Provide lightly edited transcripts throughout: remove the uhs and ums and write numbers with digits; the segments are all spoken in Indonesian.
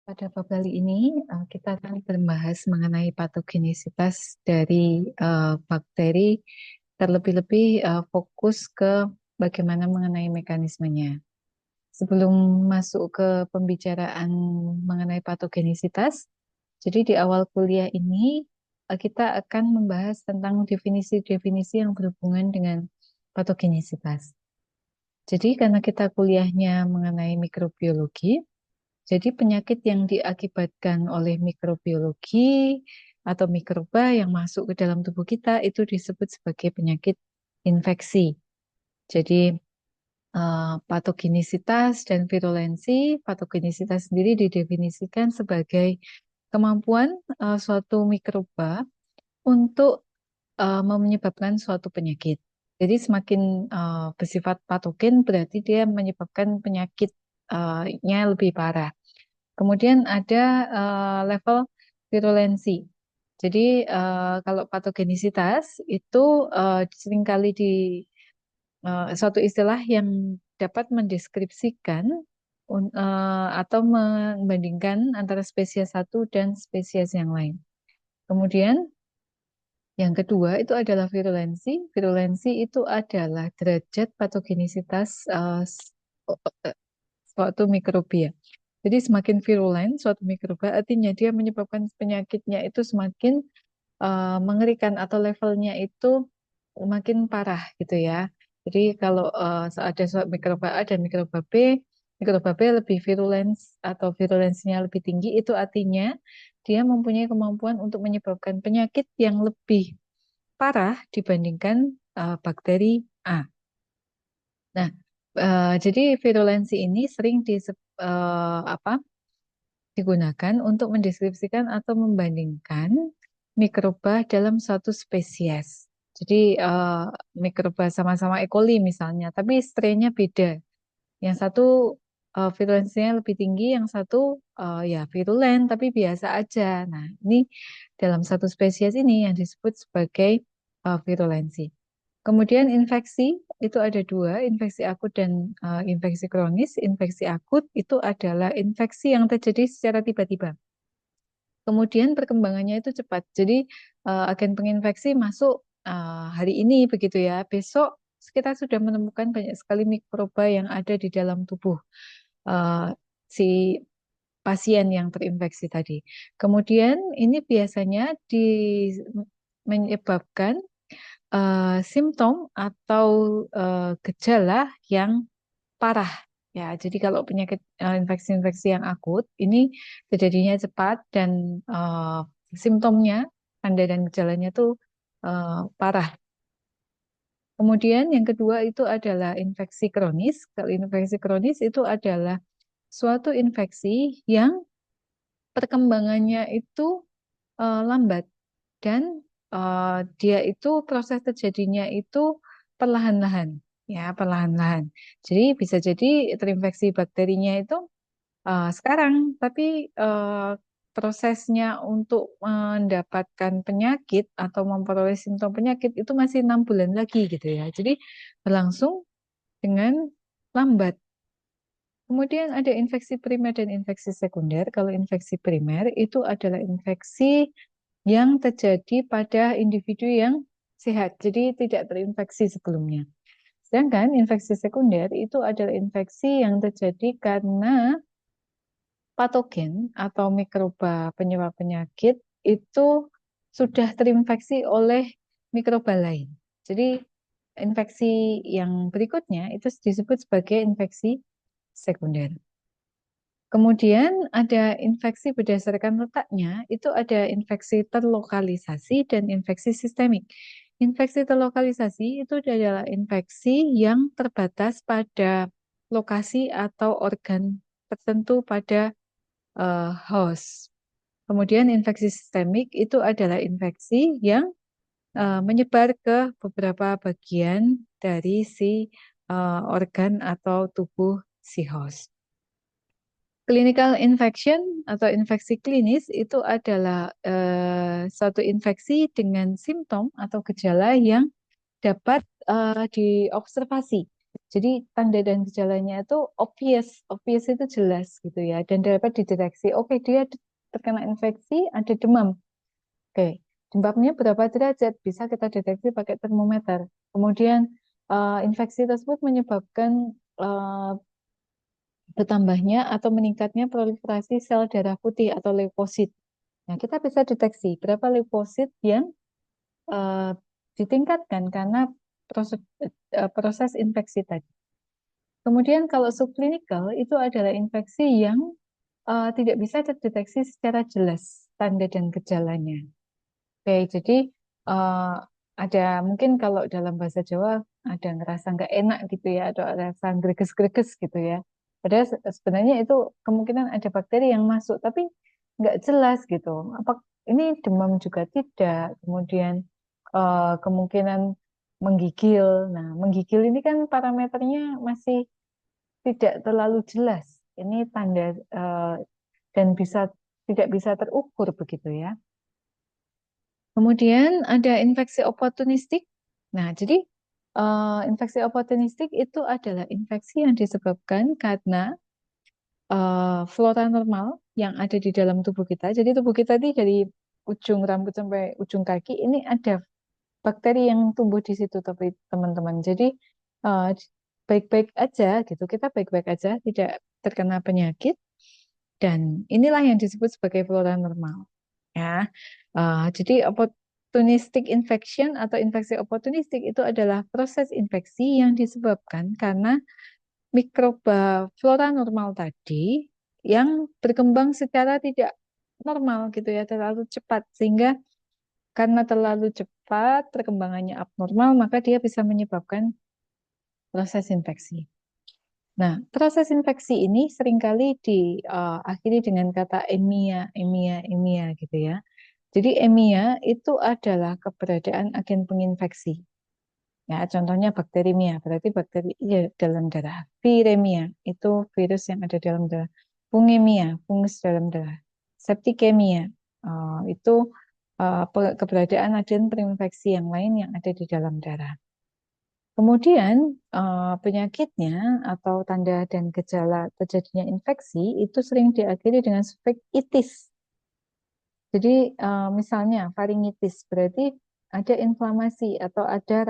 Pada bab kali ini kita akan membahas mengenai patogenisitas dari bakteri, terlebih-lebih fokus ke bagaimana mengenai mekanismenya. Sebelum masuk ke pembicaraan mengenai patogenisitas, jadi di awal kuliah ini kita akan membahas tentang definisi-definisi yang berhubungan dengan patogenisitas. Jadi karena kita kuliahnya mengenai mikrobiologi, jadi penyakit yang diakibatkan oleh mikrobiologi atau mikroba yang masuk ke dalam tubuh kita itu disebut sebagai penyakit infeksi. Jadi patogenisitas dan virulensi, patogenisitas sendiri didefinisikan sebagai kemampuan suatu mikroba untuk menyebabkan suatu penyakit. Jadi semakin bersifat patogen berarti dia menyebabkan penyakitnya lebih parah. Kemudian ada level virulensi. Jadi kalau patogenisitas itu seringkali di suatu istilah yang dapat mendeskripsikan atau membandingkan antara spesies satu dan spesies yang lain. Kemudian yang kedua itu adalah virulensi. Virulensi itu adalah derajat patogenisitas suatu mikrobia. Jadi semakin virulen suatu mikroba, artinya dia menyebabkan penyakitnya itu semakin mengerikan atau levelnya itu makin parah gitu ya. Jadi kalau ada suatu mikroba A dan mikroba B lebih virulens atau virulensinya lebih tinggi, itu artinya dia mempunyai kemampuan untuk menyebabkan penyakit yang lebih parah dibandingkan bakteri A. Nah, jadi virulensi ini sering digunakan untuk mendeskripsikan atau membandingkan mikroba dalam suatu spesies. Jadi mikroba sama-sama E. coli misalnya, tapi strainnya beda. Yang satu virulensinya lebih tinggi, yang satu ya virulen tapi biasa aja. Nah, ini dalam satu spesies ini yang disebut sebagai virulensi. Kemudian infeksi itu ada dua, infeksi akut dan infeksi kronis. Infeksi akut itu adalah infeksi yang terjadi secara tiba-tiba. Kemudian perkembangannya itu cepat. Jadi agen penginfeksi masuk hari ini begitu ya. Besok kita sudah menemukan banyak sekali mikroba yang ada di dalam tubuh si pasien yang terinfeksi tadi. Kemudian ini biasanya menyebabkan simptom atau gejala yang parah. Ya, jadi kalau penyakit infeksi-infeksi yang akut ini terjadinya cepat dan simptomnya, tanda dan gejalanya tuh parah. Kemudian yang kedua itu adalah infeksi kronis. Kalau infeksi kronis itu adalah suatu infeksi yang perkembangannya itu lambat dan dia itu proses terjadinya itu perlahan-lahan, ya perlahan-lahan. Jadi bisa jadi terinfeksi bakterinya itu sekarang, tapi prosesnya untuk mendapatkan penyakit atau memperoleh simptom penyakit itu masih 6 bulan lagi gitu ya. Jadi berlangsung dengan lambat. Kemudian ada infeksi primer dan infeksi sekunder. Kalau infeksi primer itu adalah infeksi yang terjadi pada individu yang sehat, jadi tidak terinfeksi sebelumnya. Sedangkan infeksi sekunder itu adalah infeksi yang terjadi karena patogen atau mikroba penyebab penyakit itu sudah terinfeksi oleh mikroba lain. Jadi infeksi yang berikutnya itu disebut sebagai infeksi sekunder. Kemudian ada infeksi berdasarkan letaknya, itu ada infeksi terlokalisasi dan infeksi sistemik. Infeksi terlokalisasi itu adalah infeksi yang terbatas pada lokasi atau organ tertentu pada host. Kemudian infeksi sistemik itu adalah infeksi yang menyebar ke beberapa bagian dari si organ atau tubuh si host. Clinical infection atau infeksi klinis itu adalah suatu infeksi dengan simptom atau gejala yang dapat diobservasi. Jadi tanda dan gejalanya itu obvious, obvious itu jelas gitu ya, dan dapat dideteksi. Oke, dia terkena infeksi, ada demam. Oke, demamnya berapa derajat bisa kita deteksi pakai termometer. Kemudian infeksi tersebut menyebabkan eh, bertambahnya atau meningkatnya proliferasi sel darah putih atau leukosit. Nah, kita bisa deteksi berapa leukosit yang eh, ditingkatkan karena proses infeksi tadi. Kemudian kalau subklinikal itu adalah infeksi yang tidak bisa terdeteksi secara jelas tanda dan gejalanya. Oke, jadi eh, ada mungkin kalau dalam bahasa Jawa ada ngerasa nggak enak gitu ya, atau ada rasa greges-greges gitu ya. Padahal sebenarnya itu kemungkinan ada bakteri yang masuk, tapi nggak jelas gitu. Apa ini demam juga tidak, kemudian kemungkinan menggigil. Nah, menggigil ini kan parameternya masih tidak terlalu jelas. Ini tanda eh, dan tidak bisa terukur begitu ya. Kemudian ada infeksi oportunistik. Nah, jadi infeksi oportunistik itu adalah infeksi yang disebabkan karena flora normal yang ada di dalam tubuh kita. Jadi tubuh kita ini dari ujung rambut sampai ujung kaki ini ada bakteri yang tumbuh di situ, tapi teman-teman. Jadi eh, baik-baik aja gitu. Kita baik-baik aja, tidak terkena penyakit. Dan inilah yang disebut sebagai flora normal. Ya, jadi opportunistic infection atau infeksi oportunistik itu adalah proses infeksi yang disebabkan karena mikroba flora normal tadi yang berkembang secara tidak normal gitu ya, terlalu cepat sehingga karena terlalu cepat perkembangannya abnormal maka dia bisa menyebabkan proses infeksi. Nah, proses infeksi ini seringkali diakhiri dengan kata emia, emia, emia gitu ya. Jadi emia itu adalah keberadaan agen penginfeksi. Ya, contohnya bakterimia, berarti bakteri ya, dalam darah. Viremia itu virus yang ada dalam darah. Fungemia, fungus dalam darah. Septikemia itu keberadaan agen penginfeksi yang lain yang ada di dalam darah. Kemudian penyakitnya atau tanda dan gejala terjadinya infeksi itu sering diakhiri dengan sufik itis. Jadi misalnya faringitis berarti ada inflamasi atau ada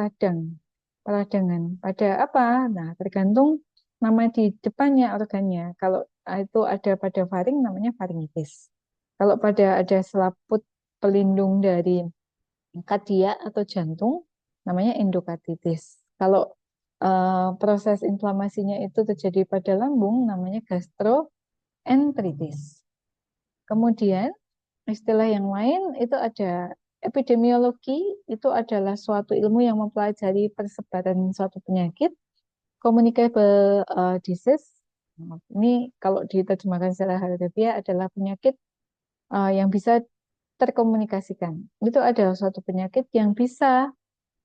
peradangan pada apa? Nah, tergantung nama di depannya organnya. Kalau itu ada pada faring namanya faringitis. Kalau pada ada selaput pelindung dari kardia atau jantung namanya endokarditis. Kalau proses inflamasinya itu terjadi pada lambung namanya gastroenteritis. Kemudian istilah yang lain itu ada epidemiologi, itu adalah suatu ilmu yang mempelajari persebaran suatu penyakit, communicable disease. Ini kalau diterjemahkan secara harfiah adalah penyakit yang bisa terkomunikasikan. Itu adalah suatu penyakit yang bisa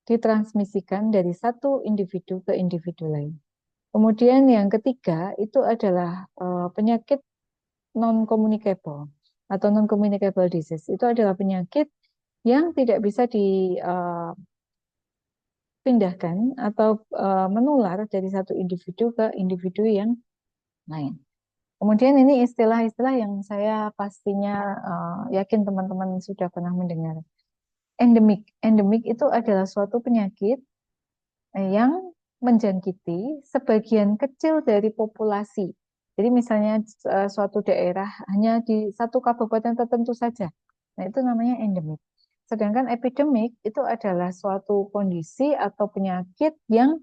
ditransmisikan dari satu individu ke individu lain. Kemudian yang ketiga itu adalah penyakit non-communicable atau non-communicable disease. Itu adalah penyakit yang tidak bisa dipindahkan atau menular dari satu individu ke individu yang lain. Kemudian ini istilah-istilah yang saya pastinya yakin teman-teman sudah pernah mendengar. Endemik. Endemik itu adalah suatu penyakit yang menjangkiti sebagian kecil dari populasi. Jadi misalnya suatu daerah hanya di satu kabupaten tertentu saja. Nah, itu namanya endemik. Sedangkan epidemik itu adalah suatu kondisi atau penyakit yang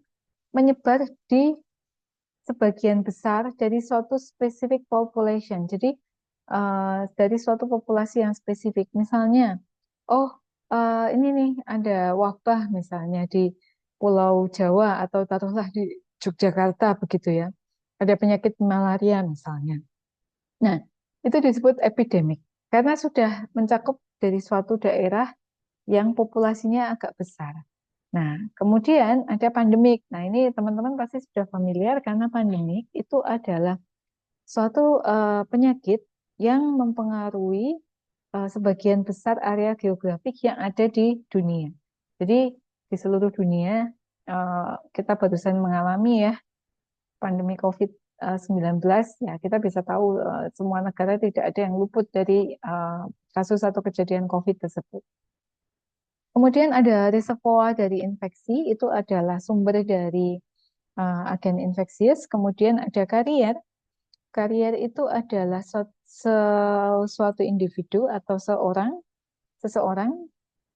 menyebar di sebagian besar dari suatu specific population. Jadi dari suatu populasi yang spesifik. Misalnya, oh ini nih ada wabah misalnya di Pulau Jawa atau taruhlah di Yogyakarta begitu ya. Ada penyakit malaria misalnya. Nah, itu disebut epidemik karena sudah mencakup dari suatu daerah yang populasinya agak besar. Nah, kemudian ada pandemik. Nah, ini teman-teman pasti sudah familiar karena pandemik itu adalah suatu penyakit yang mempengaruhi sebagian besar area geografik yang ada di dunia. Jadi di seluruh dunia kita barusan mengalami ya pandemi COVID-19, ya kita bisa tahu semua negara tidak ada yang luput dari kasus atau kejadian COVID tersebut. Kemudian ada reservoir dari infeksi, itu adalah sumber dari agen infeksius. Kemudian ada karier. Karier itu adalah suatu individu atau seseorang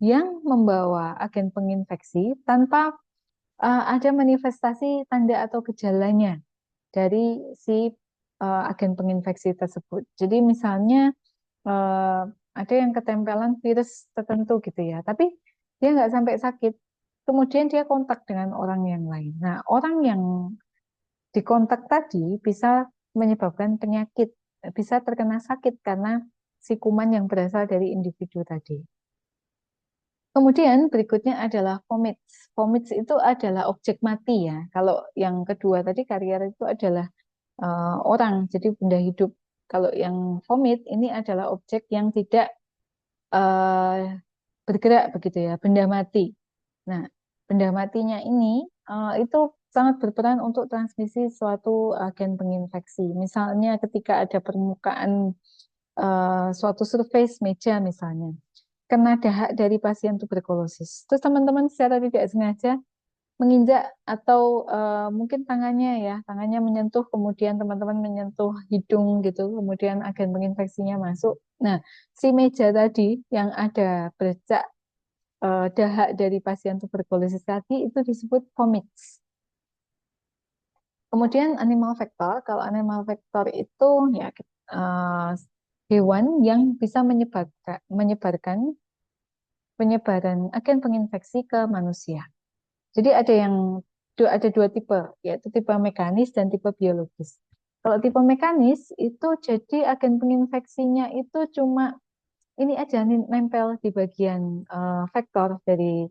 yang membawa agen penginfeksi tanpa ada manifestasi tanda atau gejalanya dari si agen penginfeksi tersebut. Jadi misalnya eh, ada yang ketempelan virus tertentu gitu ya, tapi dia nggak sampai sakit. Kemudian dia kontak dengan orang yang lain. Nah, orang yang dikontak tadi bisa menyebabkan penyakit, bisa terkena sakit karena si kuman yang berasal dari individu tadi. Kemudian berikutnya adalah vomits. Vomits itu adalah objek mati ya. Kalau yang kedua tadi karier itu adalah orang, jadi benda hidup. Kalau yang vomit ini adalah objek yang tidak eh, bergerak begitu ya, benda mati. Nah, benda matinya ini itu sangat berperan untuk transmisi suatu agen penginfeksi. Misalnya ketika ada permukaan suatu surface meja misalnya, kena dahak dari pasien tuberkulosis. Terus teman-teman secara tidak sengaja menginjak atau mungkin tangannya menyentuh, kemudian teman-teman menyentuh hidung gitu, kemudian agen penginfeksinya masuk. Nah, si meja tadi yang ada bercak dahak dari pasien tuberkulosis tadi itu disebut vomits. Kemudian animal vector, kalau animal vector itu ya eh, hewan yang bisa menyebarkan penyebaran agen penginfeksi ke manusia. Jadi ada dua tipe, yaitu tipe mekanis dan tipe biologis. Kalau tipe mekanis itu jadi agen penginfeksinya itu cuma ini aja nempel di bagian vektor dari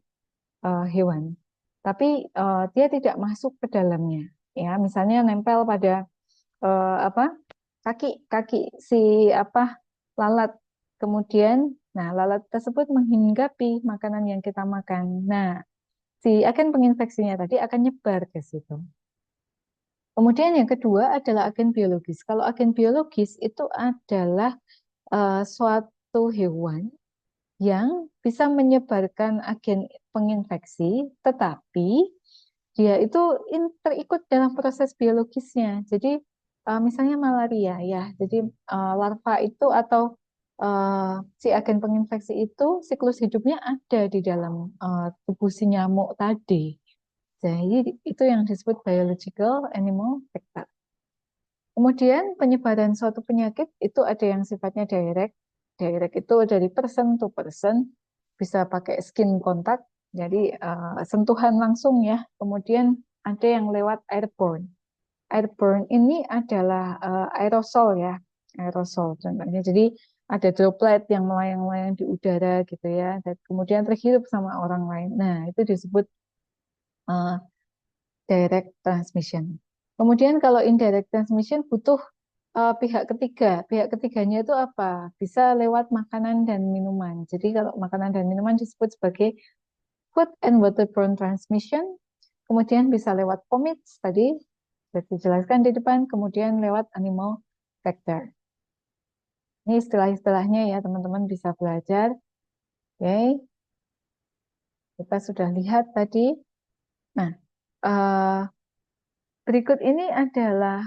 hewan, tapi dia tidak masuk ke dalamnya. Ya, misalnya nempel pada apa kaki kaki si apa lalat. Kemudian, nah lalat tersebut menghinggapi makanan yang kita makan. Nah, si agen penginfeksinya tadi akan nyebar ke situ. Kemudian yang kedua adalah agen biologis. Kalau agen biologis itu adalah suatu hewan yang bisa menyebarkan agen penginfeksi, tetapi dia itu terikut dalam proses biologisnya. Jadi misalnya malaria ya, jadi larva itu atau si agen penginfeksi itu siklus hidupnya ada di dalam tubuh si nyamuk tadi. Jadi itu yang disebut biological animal vector. Kemudian penyebaran suatu penyakit itu ada yang sifatnya direct. Direct itu dari person to person, bisa pakai skin contact, jadi sentuhan langsung ya. Kemudian ada yang lewat airborne. Airborne ini adalah aerosol ya, aerosol contohnya. Jadi ada droplet yang melayang-layang di udara gitu ya, dan kemudian terhirup sama orang lain. Nah, itu disebut uh, direct transmission. Kemudian kalau indirect transmission butuh pihak ketiga. Pihak ketiganya itu apa? Bisa lewat makanan dan minuman. Jadi kalau makanan dan minuman disebut sebagai food and waterborne transmission. Kemudian bisa lewat vomits tadi sudah dijelaskan di depan. Kemudian lewat animal vector. Ini istilah-istilahnya ya teman-teman bisa belajar. Oke, kita sudah lihat tadi. Nah, eh, berikut ini adalah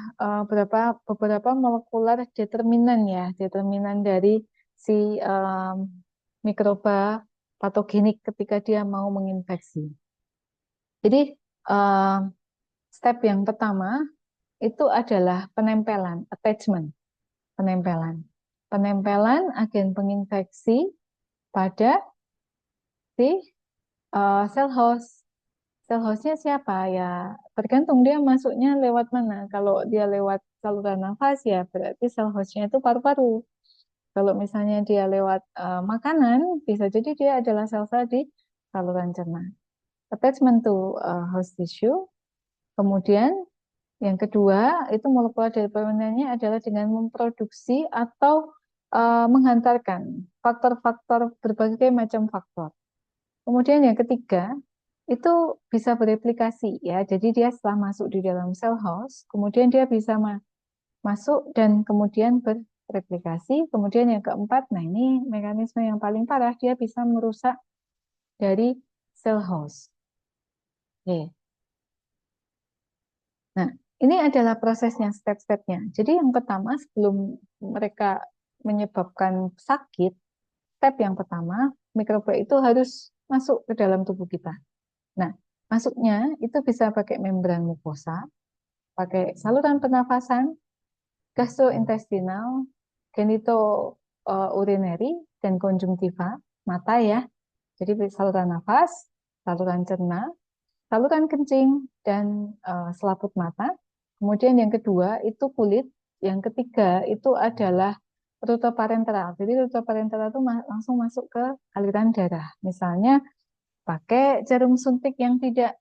beberapa molekular determinan ya, determinan dari si mikroba patogenik ketika dia mau menginfeksi. Jadi em, step yang pertama itu adalah penempelan, attachment, penempelan. Penempelan agen penginfeksi pada si sel host. Sel hostnya siapa ya? Tergantung dia masuknya lewat mana. Kalau dia lewat saluran nafas ya berarti sel hostnya itu paru-paru. Kalau misalnya dia lewat makanan, bisa jadi dia adalah sel-sel di saluran cerna. Attachment to host tissue. Kemudian yang kedua itu molekular determinannya adalah dengan memproduksi atau menghantarkan faktor-faktor berbagai macam faktor. Kemudian yang ketiga itu bisa bereplikasi ya. Jadi dia setelah masuk di dalam cell host, kemudian dia bisa masuk dan kemudian bereplikasi. Kemudian yang keempat, nah ini mekanisme yang paling parah, dia bisa merusak dari cell host. Oke. Nah, ini adalah prosesnya, step-stepnya. Jadi yang pertama sebelum mereka menyebabkan sakit, step yang pertama, mikroba itu harus masuk ke dalam tubuh kita. Nah, masuknya itu bisa pakai membran mukosa, pakai saluran pernafasan, gastrointestinal, genitourinary, dan konjungtiva, mata ya. Jadi saluran nafas, saluran cerna, saluran kencing, dan selaput mata. Kemudian yang kedua itu kulit. Yang ketiga itu adalah rute parenteral. Jadi rute parenteral itu langsung masuk ke aliran darah. Misalnya pakai jarum suntik yang tidak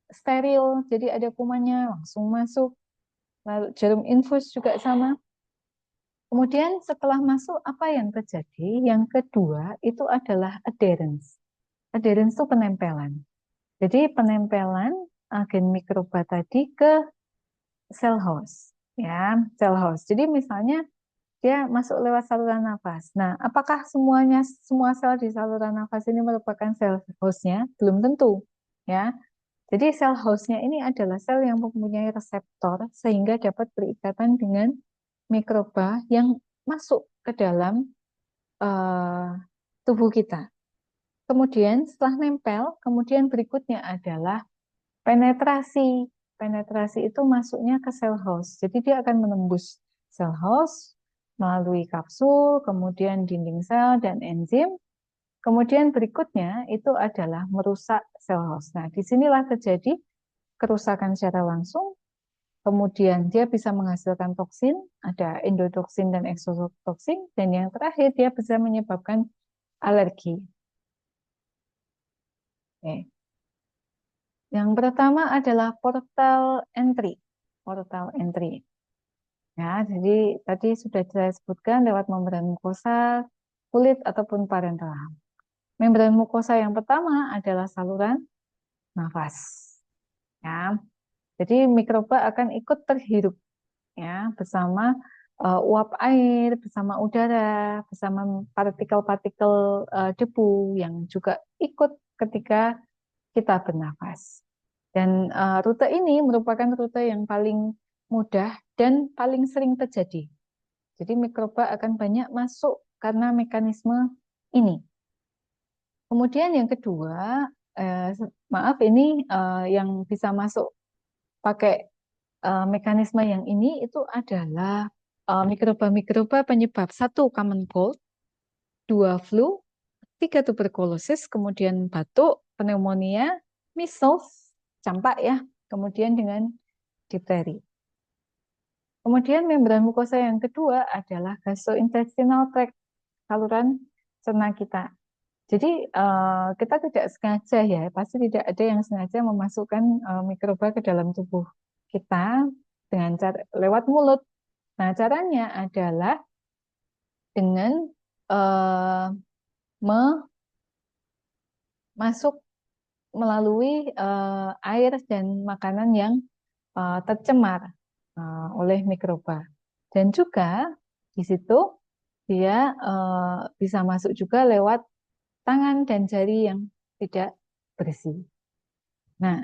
steril, jadi ada kumannya langsung masuk. Lalu jarum infus juga sama. Kemudian setelah masuk apa yang terjadi? Yang kedua itu adalah adherence. Adherence itu penempelan. Jadi penempelan agen mikroba tadi ke cell host, ya, cell host. Jadi misalnya dia masuk lewat saluran nafas. Nah, apakah semua sel di saluran nafas ini merupakan sel hostnya? Belum tentu, ya. Jadi sel hostnya ini adalah sel yang mempunyai reseptor sehingga dapat berikatan dengan mikroba yang masuk ke dalam uh, tubuh kita. Kemudian setelah nempel, kemudian berikutnya adalah penetrasi. Penetrasi itu masuknya ke sel host. Jadi dia akan menembus sel host melalui kapsul, kemudian dinding sel dan enzim. Kemudian berikutnya itu adalah merusak sel host. Nah, disinilah terjadi kerusakan secara langsung. Kemudian dia bisa menghasilkan toksin, ada endotoksin dan eksotoksin, dan yang terakhir dia bisa menyebabkan alergi. Oke. Yang pertama adalah portal entry. Portal entry. Ya, jadi tadi sudah saya sebutkan lewat membran mukosa, kulit ataupun parenteral. Membran mukosa yang pertama adalah saluran nafas. Ya, jadi mikroba akan ikut terhirup ya bersama uap air, bersama udara, bersama partikel-partikel debu yang juga ikut ketika kita bernafas. Dan rute ini merupakan rute yang paling mudah dan paling sering terjadi. Jadi mikroba akan banyak masuk karena mekanisme ini. Kemudian yang kedua, maaf ini yang bisa masuk pakai mekanisme yang ini itu adalah mikroba-mikroba penyebab satu common cold, dua flu, tiga tuberkulosis, kemudian batuk, pneumonia, measles, campak ya, kemudian dengan difteri. Kemudian membran mukosa yang kedua adalah gastrointestinal tract, saluran cerna kita. Jadi kita tidak sengaja ya, pasti tidak ada yang sengaja memasukkan mikroba ke dalam tubuh kita dengan cara lewat mulut. Nah, caranya adalah dengan masuk melalui air dan makanan yang tercemar oleh mikroba. Dan juga di situ dia bisa masuk juga lewat tangan dan jari yang tidak bersih. Nah,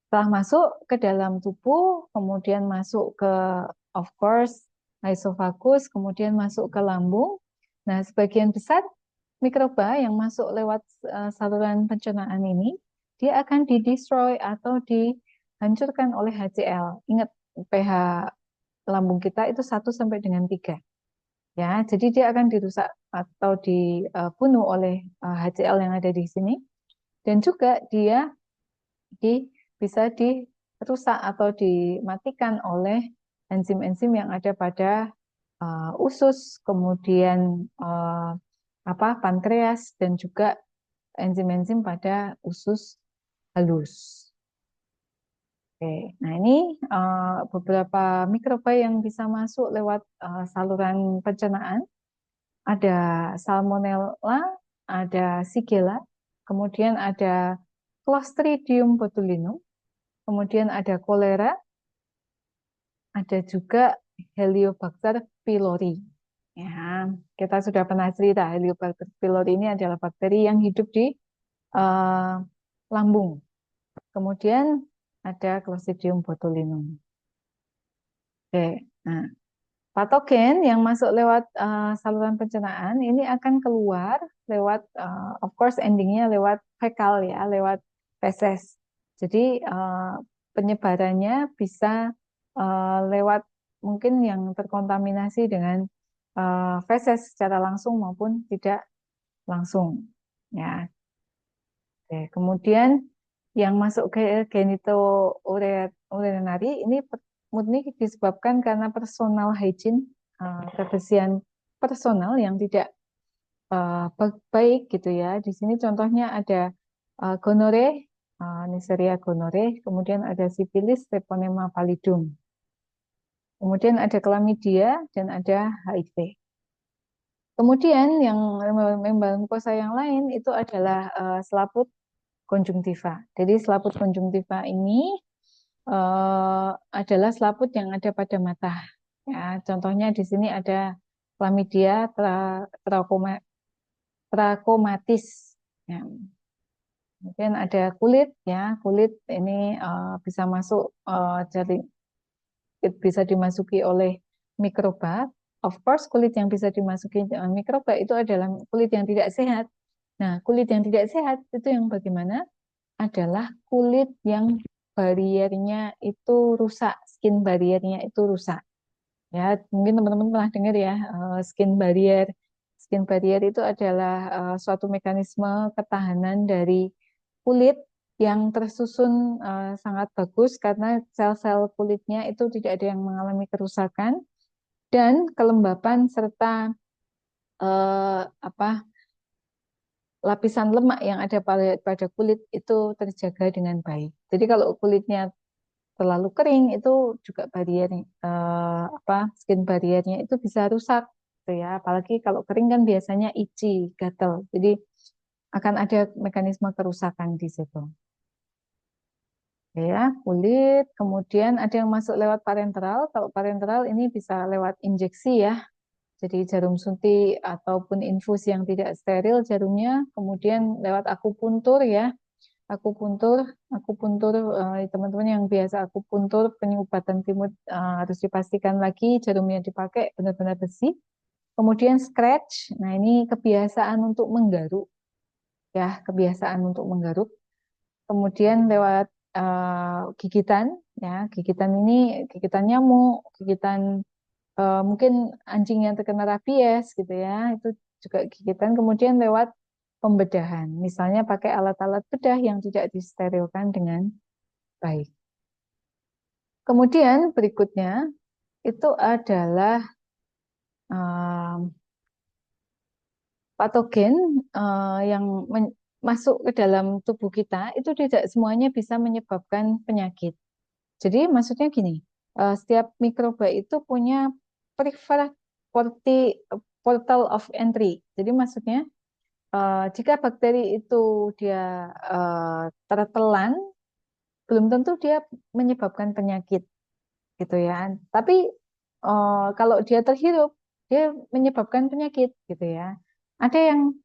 setelah masuk ke dalam tubuh, kemudian masuk ke, of course, esophagus, kemudian masuk ke lambung. Nah, sebagian besar mikroba yang masuk lewat saluran pencernaan ini, dia akan didestroy atau dihancurkan oleh HCl. Ingat, pH lambung kita itu 1 sampai dengan 3. Ya, jadi dia akan dirusak atau dibunuh oleh HCl yang ada di sini. Dan juga dia bisa dirusak atau dimatikan oleh enzim-enzim yang ada pada usus, kemudian pankreas dan juga enzim-enzim pada usus halus. Oke, nah ini beberapa mikroba yang bisa masuk lewat saluran pencernaan. Ada Salmonella, ada Shigella, kemudian ada Clostridium botulinum, kemudian ada kolera, ada juga Heliobacter pylori. Ya, kita sudah pernah cerita Heliobacter pylori ini adalah bakteri yang hidup di eh, lambung. Kemudian ada Clostridium botulinum. Oke, nah patogen yang masuk lewat saluran pencernaan ini akan keluar lewat, of course endingnya lewat fekal ya, lewat feses. Jadi penyebarannya bisa lewat mungkin yang terkontaminasi dengan feses secara langsung maupun tidak langsung. Ya, oke. Kemudian yang masuk ke genitourinary ini murni disebabkan karena personal hygiene, kebersihan personal yang tidak baik gitu ya. Di sini contohnya ada gonore, Neisseria gonore, kemudian ada sifilis, treponema pallidum. Kemudian ada chlamydia dan ada HIV. Kemudian yang membran mukosa yang lain itu adalah selaput konjungtiva. Jadi selaput konjungtiva ini adalah selaput yang ada pada mata. Ya, contohnya di sini ada chlamydia trachomatis. Ya. Kemudian ada kulit, ya kulit ini bisa masuk jadi bisa dimasuki oleh mikroba. Of course, kulit yang bisa dimasuki mikroba itu adalah kulit yang tidak sehat. Nah, kulit yang tidak sehat itu yang bagaimana? Adalah kulit yang bariernya itu rusak, skin bariernya itu rusak. Ya, mungkin teman-teman pernah dengar ya, skin barrier. Skin barrier itu adalah suatu mekanisme ketahanan dari kulit yang tersusun sangat bagus karena sel-sel kulitnya itu tidak ada yang mengalami kerusakan dan kelembapan serta apa lapisan lemak yang ada pada kulit itu terjaga dengan baik. Jadi kalau kulitnya terlalu kering itu juga barrier skin barriernya itu bisa rusak gitu ya. Apalagi kalau kering kan biasanya itchy, gatal. Jadi akan ada mekanisme kerusakan di situ. Ya, kulit, kemudian ada yang masuk lewat parenteral. Kalau parenteral ini bisa lewat injeksi ya. Jadi jarum suntik ataupun infus yang tidak steril jarumnya, kemudian lewat akupuntur ya. Akupuntur teman-teman yang biasa akupuntur penyumbatan timut harus dipastikan lagi jarumnya dipakai benar-benar bersih. Kemudian scratch, nah ini kebiasaan untuk menggaruk ya, kebiasaan untuk menggaruk. Kemudian lewat gigitan ya, gigitan ini gigitan nyamuk, gigitan mungkin anjing yang terkena rabies gitu ya, itu juga gigitan. Kemudian lewat pembedahan, misalnya pakai alat-alat bedah yang tidak disterilkan dengan baik. Kemudian berikutnya itu adalah patogen yang masuk ke dalam tubuh kita itu tidak semuanya bisa menyebabkan penyakit. Jadi maksudnya gini, setiap mikroba itu punya preferred portal of entry. Jadi maksudnya jika bakteri itu dia tertelan, belum tentu dia menyebabkan penyakit, gitu ya. Tapi kalau dia terhirup, dia menyebabkan penyakit, gitu ya. Ada yang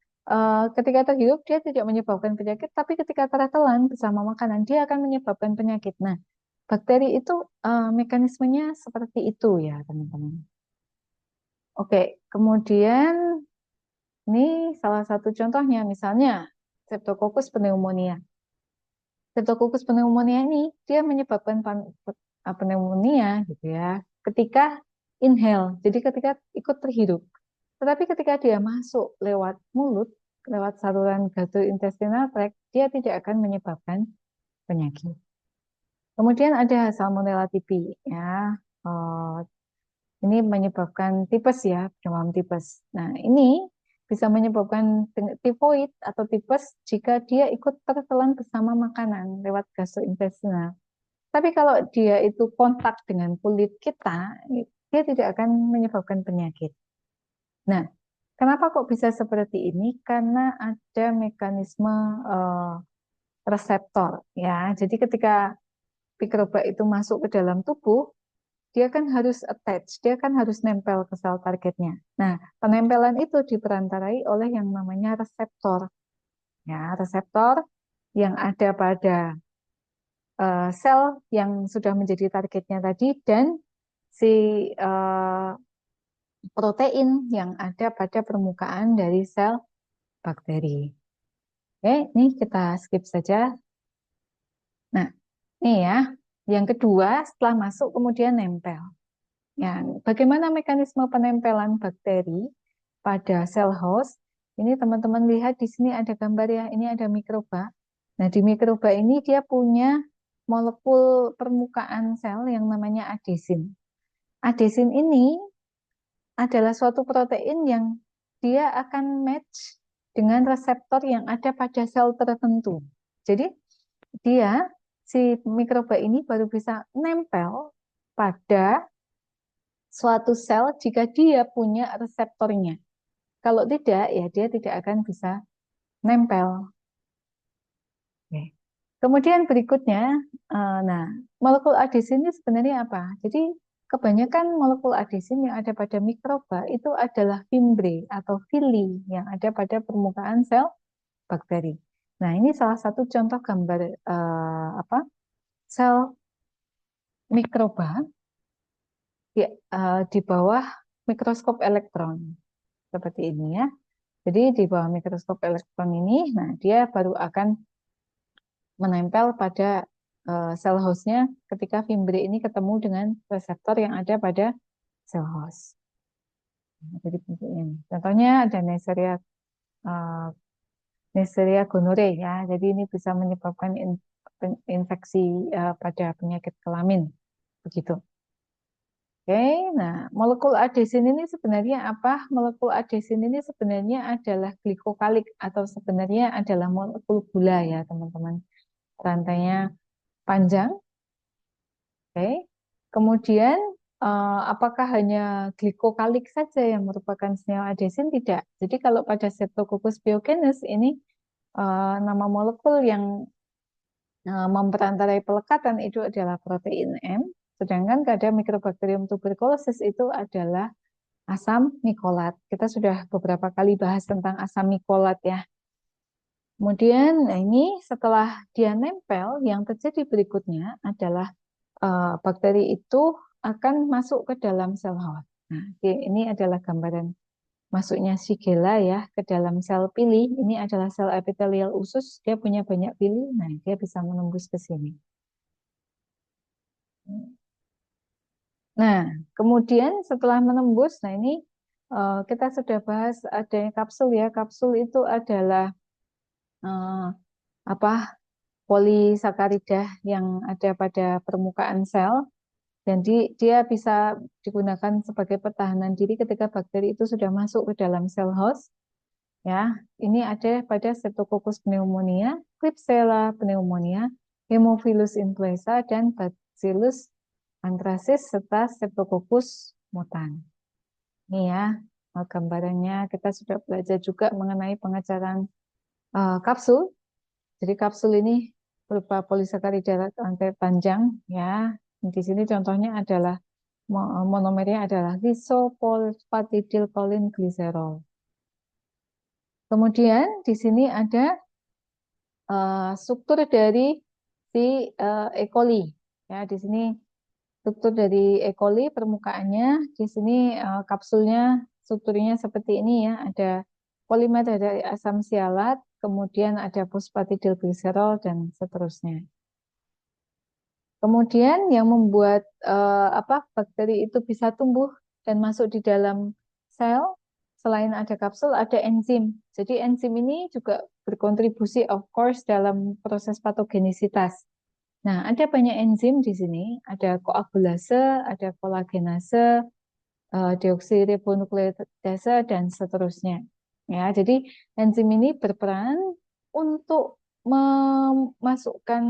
ketika terhirup dia tidak menyebabkan penyakit, tapi ketika tertelan bersama makanan dia akan menyebabkan penyakit. Nah, bakteri itu mekanismenya seperti itu ya, teman-teman. Oke, kemudian ini salah satu contohnya, misalnya Streptococcus pneumonia. Streptococcus pneumonia ini dia menyebabkan pneumonia gitu ya ketika inhale, jadi ketika ikut terhirup. Tetapi ketika dia masuk lewat mulut, lewat saluran gastrointestinal tract, dia tidak akan menyebabkan penyakit. Kemudian ada Salmonella typhi ya. Eh, ini menyebabkan tipes ya, demam tipes. Nah, ini bisa menyebabkan tifoid atau tipes jika dia ikut tertelan bersama makanan lewat gastrointestinal. Tapi kalau dia itu kontak dengan kulit kita, dia tidak akan menyebabkan penyakit. Nah, kenapa kok bisa seperti ini? Karena ada mekanisme reseptor ya. Jadi ketika mikroba itu masuk ke dalam tubuh, dia kan harus attach, dia kan harus nempel ke sel targetnya. Nah, penempelan itu diperantarai oleh yang namanya reseptor. Ya, reseptor yang ada pada sel yang sudah menjadi targetnya tadi dan si uh, protein yang ada pada permukaan dari sel bakteri. Oke, ini kita skip saja. Nah, ini ya. Yang kedua, setelah masuk kemudian nempel. Ya, bagaimana mekanisme penempelan bakteri pada sel host? Ini teman-teman lihat di sini ada gambar ya, ini ada mikroba. Nah, di mikroba ini dia punya molekul permukaan sel yang namanya adesin. Adesin ini adalah suatu protein yang dia akan match dengan reseptor yang ada pada sel tertentu. Jadi dia si mikroba ini baru bisa nempel pada suatu sel jika dia punya reseptornya. Kalau tidak, ya dia tidak akan bisa nempel. Oke. Kemudian berikutnya, nah molekul adesin ini sebenarnya apa? Jadi kebanyakan molekul adesin yang ada pada mikroba itu adalah fimbre atau fili yang ada pada permukaan sel bakteri. Nah ini salah satu contoh gambar apa sel mikroba di, di bawah mikroskop elektron seperti ini ya. Jadi di bawah mikroskop elektron ini, nah dia baru akan menempel pada sel hostnya ketika fimbre ini ketemu dengan reseptor yang ada pada sel host. Nah, jadi bentuknya. Contohnya ada uh, Neisseria gonorrhoeae ya. Jadi ini bisa menyebabkan infeksi pada penyakit kelamin. Begitu. Oke, nah molekul adesin ini sebenarnya apa? Molekul adesin ini sebenarnya adalah glikokalik atau sebenarnya adalah molekul gula ya teman-teman. Rantainya panjang. Oke. Kemudian apakah hanya glikokalik saja yang merupakan senyawa adesin? Tidak. Jadi kalau pada Streptococcus pyogenes ini nama molekul yang memperantarai pelekatan itu adalah protein M, sedangkan pada Mycobacterium tuberculosis itu adalah asam mikolat. Kita sudah beberapa kali bahas tentang asam mikolat ya. Kemudian nah ini setelah dia nempel, yang terjadi berikutnya adalah bakteri itu akan masuk ke dalam sel host. Nah, ini adalah gambaran masuknya Shigella ya ke dalam sel pili. Ini adalah sel epitelial usus, dia punya banyak pili. Nah, dia bisa menembus ke sini. Nah, kemudian setelah menembus, nah ini kita sudah bahas adanya kapsul ya. Kapsul itu adalah eh, apa polisakarida yang ada pada permukaan sel dan dia bisa digunakan sebagai pertahanan diri ketika bakteri itu sudah masuk ke dalam sel host. Ya, ini ada pada Streptococcus pneumonia, Klebsiella pneumonia, Haemophilus influenza dan Bacillus anthracis serta Streptococcus mutans. Ini ya, gambarannya kita sudah belajar juga mengenai pengecaran kapsul. Jadi kapsul ini berupa polisakarida rantai panjang ya. Di sini contohnya adalah monomernya adalah lisophosphatidylcholine glycerol. Kemudian di sini ada struktur dari si E. coli. Ya, di sini struktur dari E. coli permukaannya, di sini kapsulnya strukturnya seperti ini ya, ada polimer dari asam sialat, kemudian ada fosfatidilgliserol dan seterusnya. Kemudian yang membuat bakteri itu bisa tumbuh dan masuk di dalam sel, selain ada kapsul, ada enzim. Jadi enzim ini juga berkontribusi, of course, dalam proses patogenisitas. Nah, ada banyak enzim di sini. Ada koagulase, ada kolagenase, deoksiribonukleotase, dan seterusnya. Ya, jadi enzim ini berperan untuk memasukkan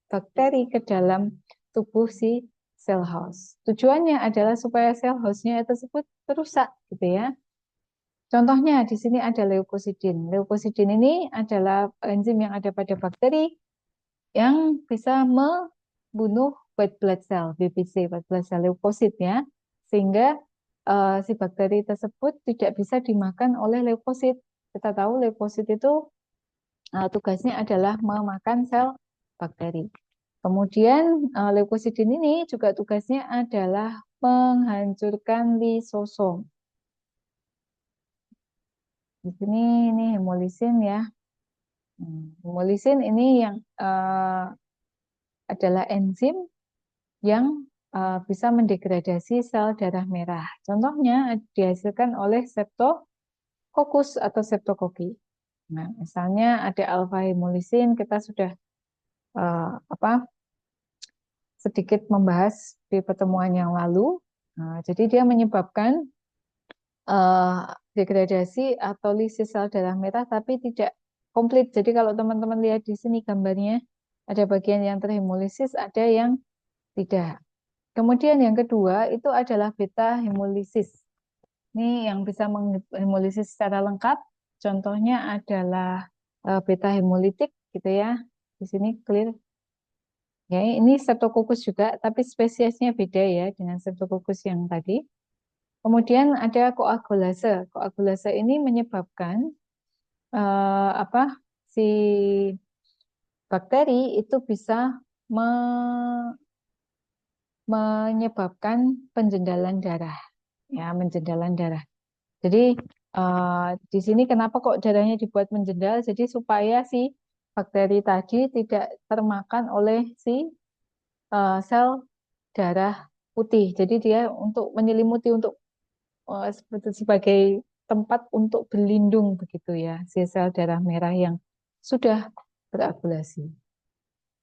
bakteri ke dalam tubuh si sel host. Tujuannya adalah supaya sel hostnya tersebut terusak, gitu ya. Contohnya di sini ada leukosidin. Leukosidin ini adalah enzim yang ada pada bakteri yang bisa membunuh white blood cell, WBC, white blood cell leukosit ya, sehingga si bakteri tersebut tidak bisa dimakan oleh leukosit. Kita tahu leukosit itu tugasnya adalah memakan sel bakteri. Kemudian leukosidin ini juga tugasnya adalah menghancurkan lisosom. Di sini ini hemolisin ya. Hemolisin ini yang adalah enzim yang bisa mendegradasi sel darah merah. Contohnya dihasilkan oleh Streptococcus atau Streptokoki. Nah, misalnya ada alpha hemolisin, kita sudah apa sedikit membahas di pertemuan yang lalu. Nah, jadi dia menyebabkan eh, degradasi atau lisis sel darah merah, tapi tidak komplit. Jadi kalau teman-teman lihat di sini gambarnya, ada bagian yang terhemolisis, ada yang tidak. Kemudian yang kedua itu adalah beta hemolisis. Ini yang bisa menghemolisis secara lengkap. Contohnya adalah beta hemolitik gitu ya. Di sini clear. Ya, ini Streptococcus juga, tapi spesiesnya beda ya dengan Streptococcus yang tadi. Kemudian ada koagulase. Koagulase ini menyebabkan apa si bakteri itu bisa menyebabkan penjendalan darah, ya penjendalan darah. Jadi di sini kenapa kok darahnya dibuat menjendal? Jadi supaya si bakteri tadi tidak termakan oleh si sel darah putih. Jadi dia untuk menyelimuti untuk seperti sebagai tempat untuk berlindung begitu ya, si sel darah merah yang sudah beragulasi.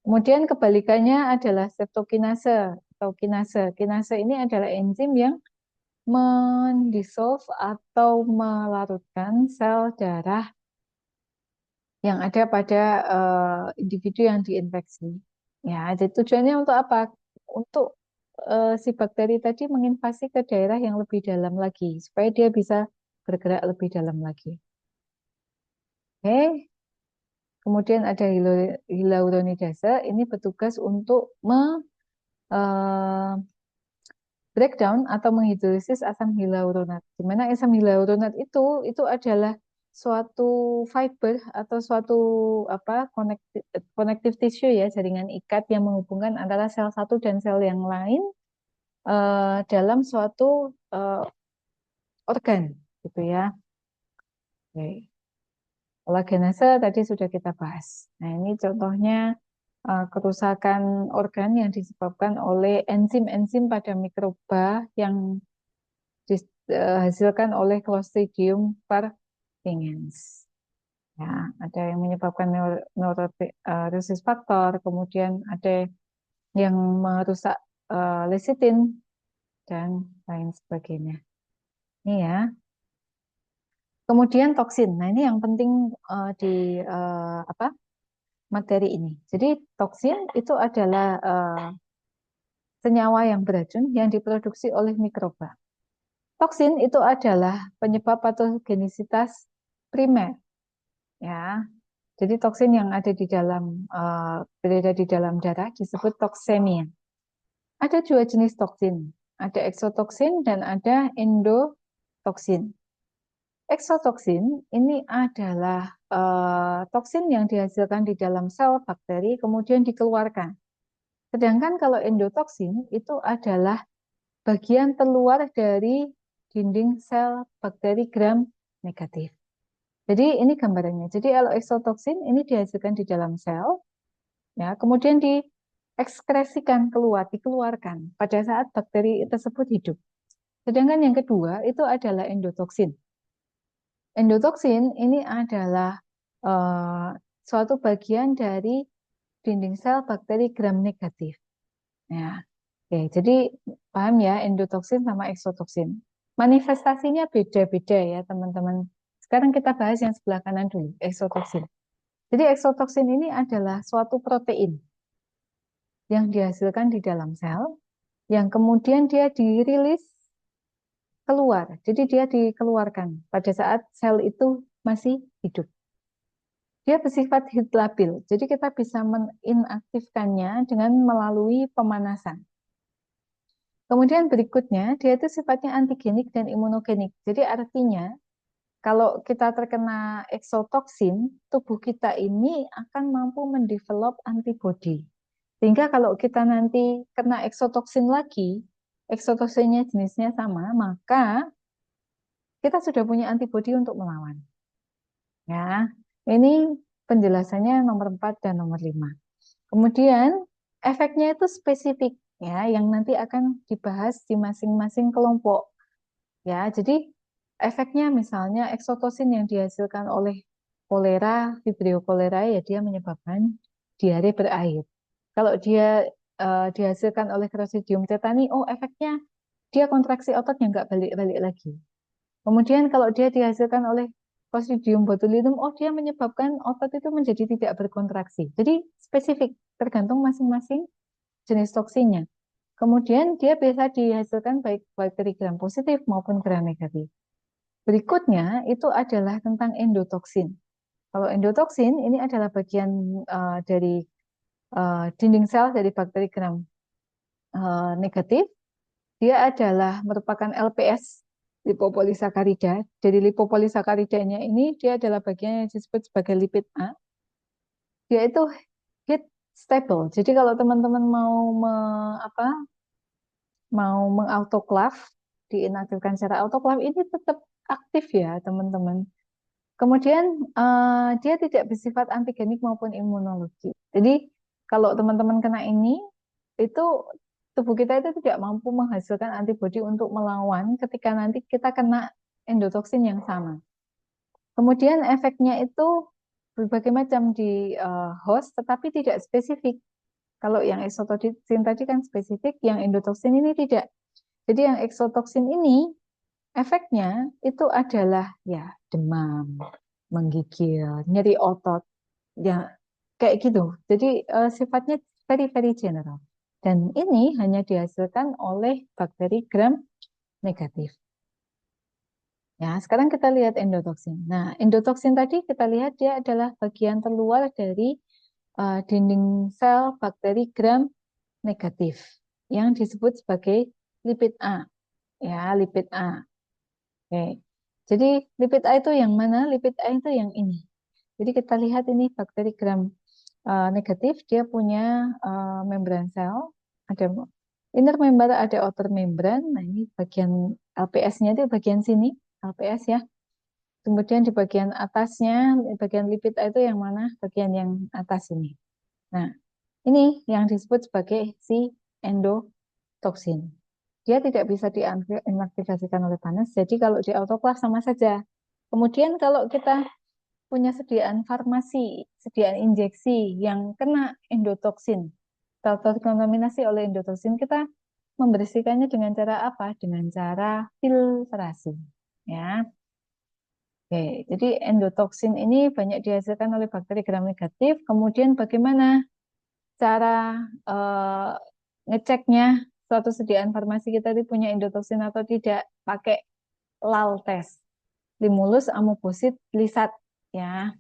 Kemudian kebalikannya adalah streptokinase atau kinase. Kinase ini adalah enzim yang mendissolve atau melarutkan sel darah yang ada pada individu yang diinfeksi. Ya, jadi tujuannya untuk apa? Untuk si bakteri tadi menginvasi ke daerah yang lebih dalam lagi, supaya dia bisa bergerak lebih dalam lagi. Oke, kemudian ada hyaluronidase, ini bertugas untuk eh, breakdown atau menghidrolisis asam hyaluronat. Di mana asam hyaluronat itu adalah suatu fiber atau suatu apa connective tissue ya, jaringan ikat yang menghubungkan antara sel satu dan sel yang lain dalam suatu eh, organ gitu ya. Oke. Kolagenase tadi sudah kita bahas. Nah, ini contohnya kerusakan organ yang disebabkan oleh enzim-enzim pada mikroba yang dihasilkan oleh Clostridium perfringens. Ya, ada yang menyebabkan neurosis faktor, kemudian ada yang merusak lecitin dan lain sebagainya. Ini ya. Kemudian toksin. Nah, ini yang penting di apa materi ini. Jadi toksin itu adalah senyawa yang beracun yang diproduksi oleh mikroba. Toksin itu adalah penyebab patogenisitas primer, ya. Jadi toksin yang ada di dalam berada di dalam darah disebut toksemia. Ada dua jenis toksin, ada eksotoksin dan ada endotoksin. Eksotoksin ini adalah toksin yang dihasilkan di dalam sel bakteri kemudian dikeluarkan. Sedangkan kalau endotoksin itu adalah bagian terluar dari dinding sel bakteri gram negatif. Jadi ini gambarannya. Jadi kalau eksotoksin ini dihasilkan di dalam sel, ya, kemudian diekskresikan keluar, dikeluarkan pada saat bakteri tersebut hidup. Sedangkan yang kedua itu adalah endotoksin. Endotoksin ini adalah uh, suatu bagian dari dinding sel bakteri gram negatif. Ya, oke, jadi paham ya endotoksin sama eksotoksin. Manifestasinya beda-beda ya teman-teman. Sekarang kita bahas yang sebelah kanan dulu, eksotoksin. Jadi eksotoksin ini adalah suatu protein yang dihasilkan di dalam sel, yang kemudian dia dirilis keluar. Jadi dia dikeluarkan pada saat sel itu masih hidup. Dia bersifat heat labil. Jadi kita bisa menginaktifkannya dengan melalui pemanasan. Kemudian berikutnya, dia itu sifatnya antigenik dan imunogenik. Jadi artinya, kalau kita terkena eksotoksin, tubuh kita ini akan mampu mendevelop antibodi. Sehingga kalau kita nanti kena eksotoksin lagi, eksotoksinnya jenisnya sama, maka kita sudah punya antibodi untuk melawan. Ya, ini penjelasannya nomor 4 dan nomor 5. Kemudian efeknya itu spesifik ya, yang nanti akan dibahas di masing-masing kelompok. Ya, jadi efeknya misalnya eksotosin yang dihasilkan oleh kolera, Vibrio cholera ya dia menyebabkan diare berair. Kalau dia dihasilkan oleh Clostridium tetani, oh efeknya dia kontraksi otot yang nggak balik-balik lagi. Kemudian kalau dia dihasilkan oleh Clostridium botulinum, oh dia menyebabkan otot itu menjadi tidak berkontraksi. Jadi spesifik, tergantung masing-masing jenis toksinnya. Kemudian dia biasa dihasilkan baik bakteri gram positif maupun gram negatif. Berikutnya itu adalah tentang endotoksin. Kalau endotoksin ini adalah bagian dari dinding sel dari bakteri gram negatif. Dia adalah merupakan LPS lipopolisakarida. Jadi lipopolisakaridanya ini dia adalah bagian yang disebut sebagai lipid A. Dia itu heat stable. Jadi kalau teman-teman mau mengautoclav, diinaktifkan secara autoclav ini tetap aktif ya teman-teman. Kemudian dia tidak bersifat antigenik maupun imunologi. Jadi kalau teman-teman kena ini, itu tubuh kita itu tidak mampu menghasilkan antibodi untuk melawan ketika nanti kita kena endotoksin yang sama. Kemudian efeknya itu berbagai macam di host, tetapi tidak spesifik. Kalau yang eksotoksin tadi kan spesifik, yang endotoksin ini tidak. Jadi yang eksotoksin ini efeknya itu adalah ya demam, menggigil, nyeri otot, ya kayak gitu. Jadi sifatnya very very general. Dan ini hanya dihasilkan oleh bakteri gram negatif. Ya, sekarang kita lihat endotoksin. Nah, endotoksin tadi kita lihat dia adalah bagian terluar dari dinding sel bakteri gram negatif yang disebut sebagai lipid A. Ya, lipid A. Oke. Jadi lipid A itu yang mana? Lipid A itu yang ini. Jadi kita lihat ini bakteri gram negatif, dia punya membran sel, ada inner member, ada outer membran. Nah, ini bagian LPS-nya itu bagian sini, LPS ya. Kemudian di bagian atasnya, bagian lipid A itu yang mana? Bagian yang atas ini. Nah, ini yang disebut sebagai si endotoksin. Dia tidak bisa diinaktivasikan oleh panas, jadi kalau di autoklav sama saja. Kemudian kalau kita punya sediaan farmasi, sediaan injeksi yang kena endotoksin, atau terkontaminasi oleh endotoksin, kita membersihkannya dengan cara apa? Dengan cara filtrasi. Ya. Oke, jadi endotoksin ini banyak dihasilkan oleh bakteri gram negatif. Kemudian bagaimana cara eh, ngeceknya suatu sediaan farmasi kita itu punya endotoksin atau tidak? Pakai LAL test, Limulus amoebosit lisat. Ya,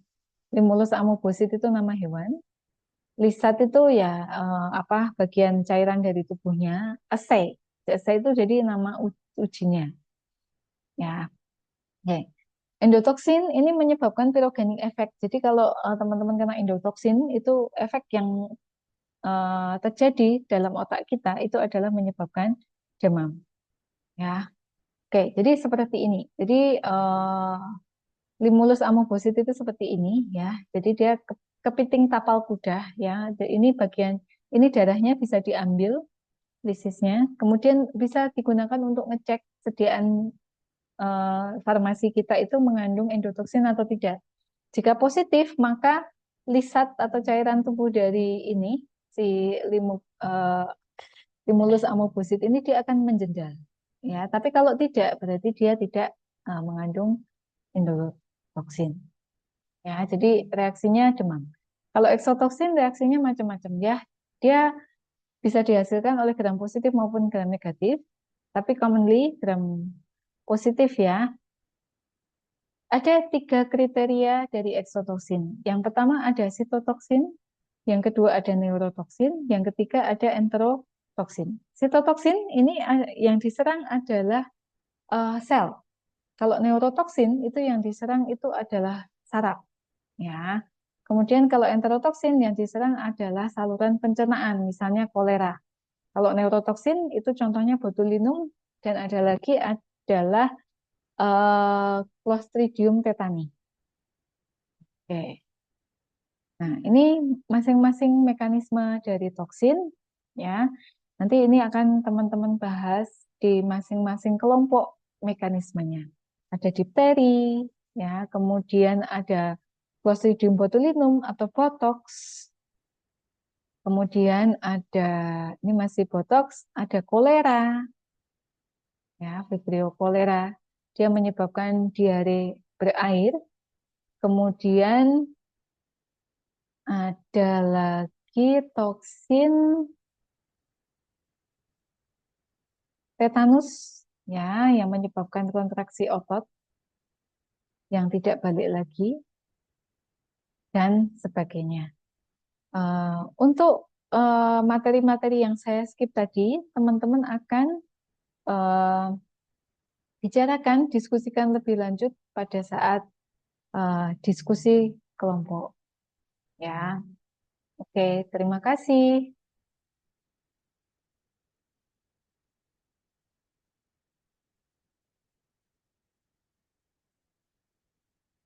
Limulus amoebosit itu nama hewan. Lisat itu ya apa bagian cairan dari tubuhnya. Assay. Assay itu jadi nama ujinya. Ya, oke. Endotoksin ini menyebabkan pirogenic effect. Jadi kalau teman-teman kena endotoksin itu efek yang terjadi dalam otak kita itu adalah menyebabkan demam. Ya, oke. Jadi seperti ini. Jadi Limulus amoebosit itu seperti ini ya. Jadi dia kepiting tapal kuda ya. Ini bagian ini darahnya bisa diambil lisisnya, kemudian bisa digunakan untuk ngecek sediaan farmasi kita itu mengandung endotoksin atau tidak. Jika positif, maka lisat atau cairan tubuh dari ini si Limulus amoebosit ini dia akan menjendal. Ya, tapi kalau tidak berarti dia tidak mengandung endotoksin. Ya, jadi reaksinya demam. Kalau eksotoksin reaksinya macam-macam ya. Dia bisa dihasilkan oleh gram positif maupun gram negatif, tapi commonly gram positif ya. Ada 3 kriteria dari eksotoksin. Yang pertama ada sitotoksin, yang kedua ada neurotoksin, yang ketiga ada enterotoksin. Sitotoksin ini yang diserang adalah sel. Kalau neurotoksin itu yang diserang itu adalah saraf, ya. Kemudian kalau enterotoksin yang diserang adalah saluran pencernaan, misalnya kolera. Kalau neurotoksin itu contohnya botulinum dan ada lagi adalah Clostridium tetani. Oke. Nah, ini masing-masing mekanisme dari toksin, ya. Nanti ini akan teman-teman bahas di masing-masing kelompok mekanismenya. Ada difteri, ya, kemudian ada Clostridium botulinum atau botox, kemudian ada, ini masih botox, ada kolera, ya, Vibrio cholera. Dia menyebabkan diare berair. Kemudian ada lagi toksin tetanus, ya, yang menyebabkan kontraksi otot yang tidak balik lagi dan sebagainya. Untuk materi-materi yang saya skip tadi, teman-teman akan uh, bicarakan, diskusikan lebih lanjut pada saat diskusi kelompok. Ya, oke, terima kasih.